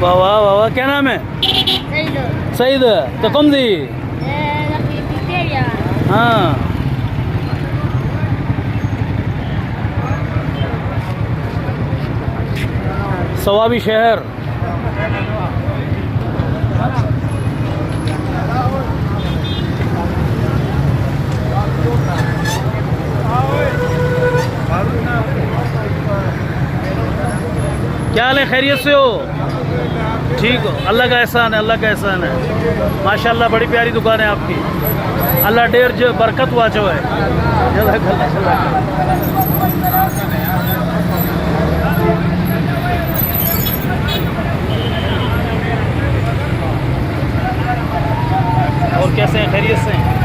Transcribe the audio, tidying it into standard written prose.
वाह वाह वाह वाह, क्या नाम है? सईद। तो कम दी। हाँ सवाबी शहर। क्या हाल है, खैरियत से हो? ठीक हो? अल्लाह का एहसान है, अल्लाह का एहसान है। माशाल्लाह बड़ी प्यारी दुकान है आपकी। अल्लाह ढेर जो बरकत हुआ जो है। और कैसे हैं, खैरियत से हैं?